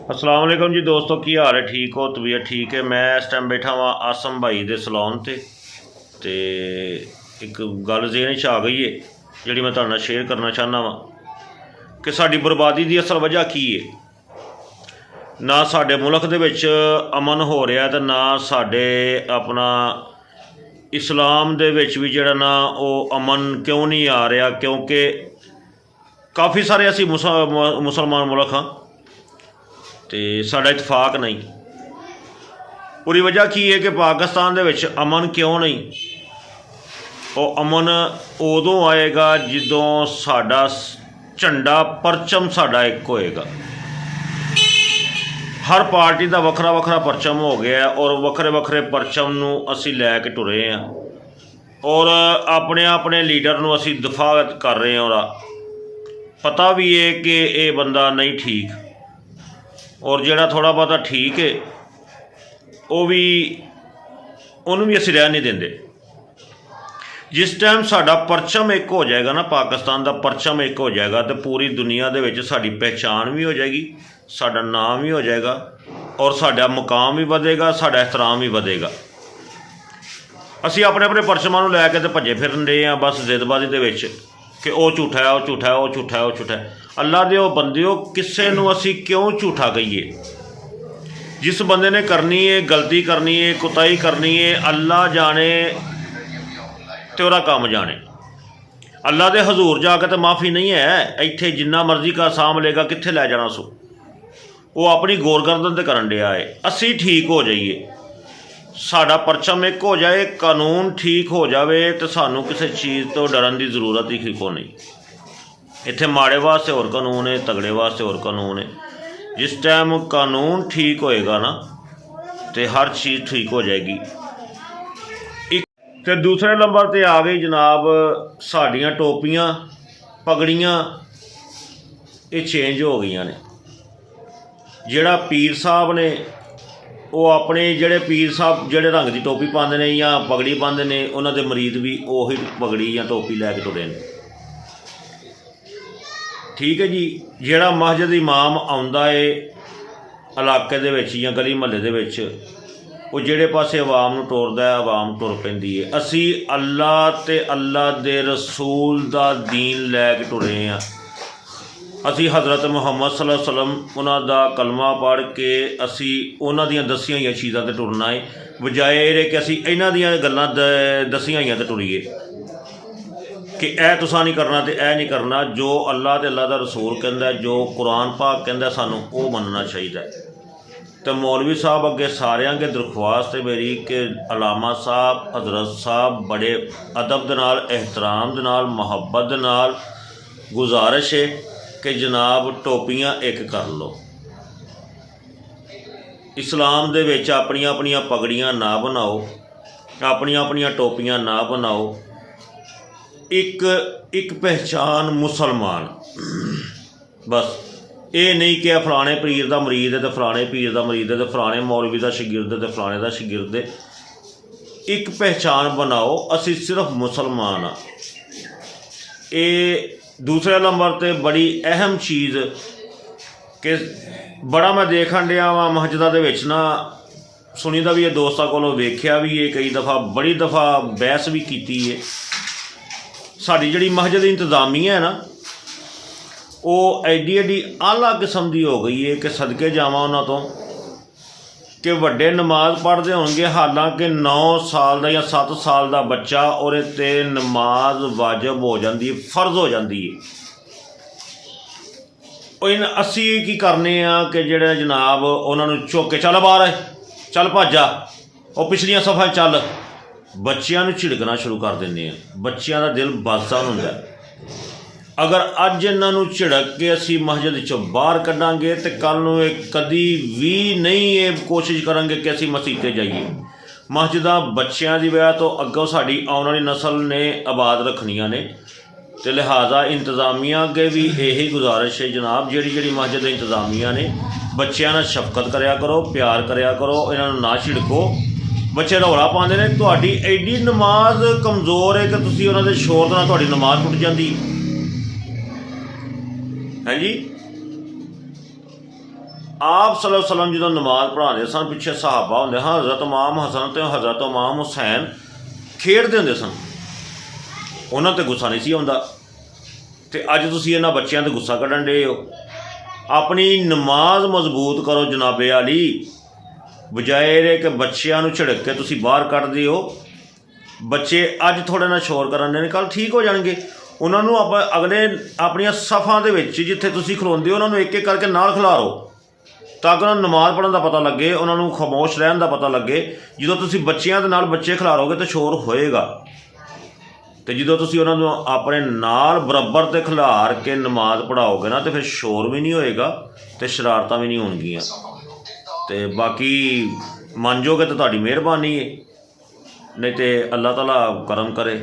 अस्सलाम वालेकुम जी दोस्तों, की हाल है? ठीक हो? तबीयत ठीक है? मैं इस टाइम बैठा वा आसम भाई के सलून ते एक गल जेहन च आ गई है जी मैं तुहाडे नाल शेयर करना चाहना वा कि साडी बर्बादी की असल वजह की है। ना साडे मुल्क दे विच अमन हो रहा तो ना साडे अपना इस्लाम दे विच भी जिहड़ा ना वो अमन क्यों नहीं आ रहा, क्योंकि काफ़ी सारे असी मुसलमान मुल्क हाँ तो साडा इतफाक नहीं। पूरी वजह की है कि पाकिस्तान दे विच अमन क्यों नहीं? वो अमन उदों आएगा जदों साडा झंडा परचम साडा एक होएगा। हर पार्टी का वखरा वखरा परचम हो गया और वखरे वखरे परचम नूं असी लैके टुरे हैं और अपने अपने लीडर नूं असी दफा कर रहे हैं। और पता भी है कि ये बंदा नहीं ठीक और जिहड़ा थोड़ा बहुता ठीक है वो भी उन्होंने भी असी रह नहीं देंगे। जिस टाइम साडा परचम एक हो जाएगा ना, पाकिस्तान का परचम एक हो जाएगा तो पूरी दुनिया दे विच साडी पहचान भी हो जाएगी, साडा नाम भी हो जाएगा और साडा मुकाम भी बढ़ेगा, साडा एहतराम भी बढ़ेगा। असी अपने अपने परचमां नूं लैके ते भज्जे फिरन डे आ बस जिदबाजी दे विच कि वह झूठा है, वह झूठा है, वह झूठा है, वह झूठा है। अल्लाह दे ओ बंदिओ, किसे नूं असी क्यों झूठा कहिए? जिस बंदे ने करनी है, गलती करनी है, कुताही करनी है, अल्लाह जाने तो वह काम जाने। अल्लाह के हजूर जाके तो माफ़ी नहीं है। इत्थे जिन्ना मर्जी का साम लेगा कित्थे लै जाना सो, वो अपनी गोर गर्दन ते करन दिया है। असी ठीक हो जाइए, साडा परचम एक हो जाए, कानून ठीक हो जाए तो सानू किसी चीज़ तो डरन की जरूरत ही को नहीं। इत्थे माड़े वास्ते होर कानून है, तगड़े वास्ते होर कानून है। जिस टाइम कानून ठीक होएगा ना तो हर चीज़ ठीक हो जाएगी। तो दूसरे नंबर पर आ गई जनाब साड़ियाँ टोपियाँ पगड़ियाँ, ये चेंज हो गई ने। जिहड़ा पीर साहब ने वो अपने जिहड़े पीर साहब जिहड़े रंग की टोपी पाते हैं या पगड़ी पाते हैं, उन्होंने मरीद भी उही पगड़ी या टोपी लैके टुरे ने। ठीक है जी। जिहड़ा मस्जिद इमाम आउंदा है इलाके दे विच या गली महल्ले दे विच, वो जिहड़े पासे आवाम नूं टुरदा है आवाम टुर पैंदी है। असी अल्लाह ते अल्लाह दे रसूल दा दीन लैके टुरे हैं। असी हज़रत मुहम्मद सल्लल्लाहु अलैहि वसल्लम उन्हां दा कलमा पढ़ के असी उन्हां दियां दसियां होईयां चीज़ां ते टुरना है, बजाए ये कि असी इन्हां दियां गल्लां दसियां होईयां ते टुरीए कि ऐ तुसां नहीं करना तो ऐ नहीं करना। जो अल्लाह ते अल्लाह दा रसूल कहंदा, जो कुरान पाक कहंदा, सानूं वो मनना चाहिए। तो मौलवी साहब अगे सारे अगे दरख्वास्त है मेरी कि अलामा साहब हजरत साहब बड़े अदब दे नाल एहतराम दे नाल मुहब्बत दे नाल गुजारिश है कि जनाब टोपियाँ एक कर लो। इस्लाम दे विच अपनियां अपनियां पगड़ियां ना बनाओ, अपनियां अपनियां टोपियां ना बनाओ। एक पहचान मुसलमान, बस ये नहीं कि फलाने पीर का मरीद है तो फलाने पीर का मरीद है तो फलाने मौलवी का शागिर्द है तो फलाने का शागिर्द है। एक पहचान बनाओ, असी सिर्फ मुसलमान हाँ। ये दूसरे नंबर पर बड़ी अहम चीज़ कि बड़ा मैं देखन दिया वा मस्जिदां दे विच ना, सुनी दा भी है, दोस्तों कोलों वेख्या भी है, कई दफ़ा बड़ी दफ़ा बहस भी की है। साड़ी जिहड़ी मस्जिद इंतजामिया है ना, वो एडी एडी आला किस्म की हो गई है कि सदके जावां उन्हां तो कि वड्डे नमाज पढ़ते होंगे, हालांकि 9 साल का या 7 साल का बच्चा और ते नमाज वाजिब हो जाती है, फर्ज हो जाती है। इन असी की करने कि जिहड़े जनाब उन्होंने चुक के चल बाहर चल भज्जा, वो पिछलियां सफ़ा चल, बच्चों को झिड़कना शुरू कर देंगे। बच्चों का दिल बासा होंदा है। अगर अज इन्हों झिड़क के असी मस्जिद चो बाहर कढ़ांगे तो कल नूं कदी भी नहीं ये कोशिश करेंगे कि असी मसीते जाइए। मस्जिदां बच्चों की वजह तो अगों साड़ी आने वाली नस्ल ने आबाद रखनियां ने, तो लिहाजा इंतजामिया अगे भी यही गुजारिश है जनाब, जिहड़ी मस्जिद इंतजामिया ने बच्चों नाल शफकत करया करो, प्यार करया करो, इन्हों ना झिड़को। बच्चे रौला पाते हैं, तुहाडी एडी नमाज कमज़ोर है कि तुसीं उन्हां दे शोर नाल तुहाडी नमाज टुट जाती है जी। ਆਪ ਸੱਲੱਲਾਹੁ ਅਲੈहि ਵਸੱਲਮ ਜਦੋਂ ਨਮਾਜ਼ ਪੜ੍ਹਾਉਂਦੇ ਸਨ, ਪਿੱਛੇ ਸਹਾਬਾ ਹੁੰਦੇ ਹਨ, ਹਜ਼ਰਤ ਇਮਾਮ ਹਸਨ ਅਤੇ ਹਜ਼ਰਤ ਇਮਾਮ ਹੁਸੈਨ ਖੇਡਦੇ ਹੁੰਦੇ ਸਨ, ਉਹਨਾਂ 'ਤੇ ਗੁੱਸਾ ਨਹੀਂ ਸੀ ਆਉਂਦਾ। ਅਤੇ ਅੱਜ ਤੁਸੀਂ ਇਹਨਾਂ ਬੱਚਿਆਂ 'ਤੇ ਗੁੱਸਾ ਕੱਢਣ ਡੇ ਹੋ। ਆਪਣੀ ਨਮਾਜ਼ ਮਜ਼ਬੂਤ ਕਰੋ ਜਨਾਬੇ ਆਲੀ, ਬਜਾਏ ਇਹਦੇ ਕਿ ਬੱਚਿਆਂ ਨੂੰ ਝਿੜਕ ਕੇ ਤੁਸੀਂ ਬਾਹਰ ਕੱਢਦੇ ਹੋ। ਬੱਚੇ ਅੱਜ ਥੋੜ੍ਹੇ ਨਾਲ ਸ਼ੋਰ ਕਰਨ ਦੇ ਨੇ, ਕੱਲ੍ਹ ਠੀਕ ਹੋ ਜਾਣਗੇ। ਉਹਨਾਂ ਨੂੰ ਆਪਾਂ ਅਗਲੇ ਆਪਣੀਆਂ ਸਫਾਂ ਦੇ ਵਿੱਚ ਜਿੱਥੇ ਤੁਸੀਂ ਖਲੋਂਦੇ ਹੋ ਉਹਨਾਂ ਨੂੰ ਇੱਕ ਇੱਕ ਕਰਕੇ ਨਾਲ ਖਿਲਾਰੋ, ਤਾਂ ਕਿ ਉਹਨਾਂ ਨੂੰ ਨਮਾਜ਼ ਪੜ੍ਹਨ ਦਾ ਪਤਾ ਲੱਗੇ, ਉਹਨਾਂ ਨੂੰ ਖਾਮੋਸ਼ ਰਹਿਣ ਦਾ ਪਤਾ ਲੱਗੇ। ਜਦੋਂ ਤੁਸੀਂ ਬੱਚਿਆਂ ਦੇ ਨਾਲ ਬੱਚੇ ਖਿਲਾਰੋਗੇ ਤਾਂ ਸ਼ੋਰ ਹੋਏਗਾ, ਅਤੇ ਜਦੋਂ ਤੁਸੀਂ ਉਹਨਾਂ ਨੂੰ ਆਪਣੇ ਨਾਲ ਬਰਾਬਰ 'ਤੇ ਖਿਲਾਰ ਕੇ ਨਮਾਜ਼ ਪੜ੍ਹਾਓਗੇ ਨਾ, ਤਾਂ ਫਿਰ ਸ਼ੋਰ ਵੀ ਨਹੀਂ ਹੋਏਗਾ ਅਤੇ ਸ਼ਰਾਰਤਾਂ ਵੀ ਨਹੀਂ ਹੋਣਗੀਆਂ। ਅਤੇ ਬਾਕੀ ਮੰਨ ਜਾਓਗੇ ਤਾਂ ਤੁਹਾਡੀ ਮਿਹਰਬਾਨੀ ਹੈ, ਨਹੀਂ ਤਾਂ ਅੱਲਾਹ ਤਾਲਾ ਕਰਮ ਕਰੇ।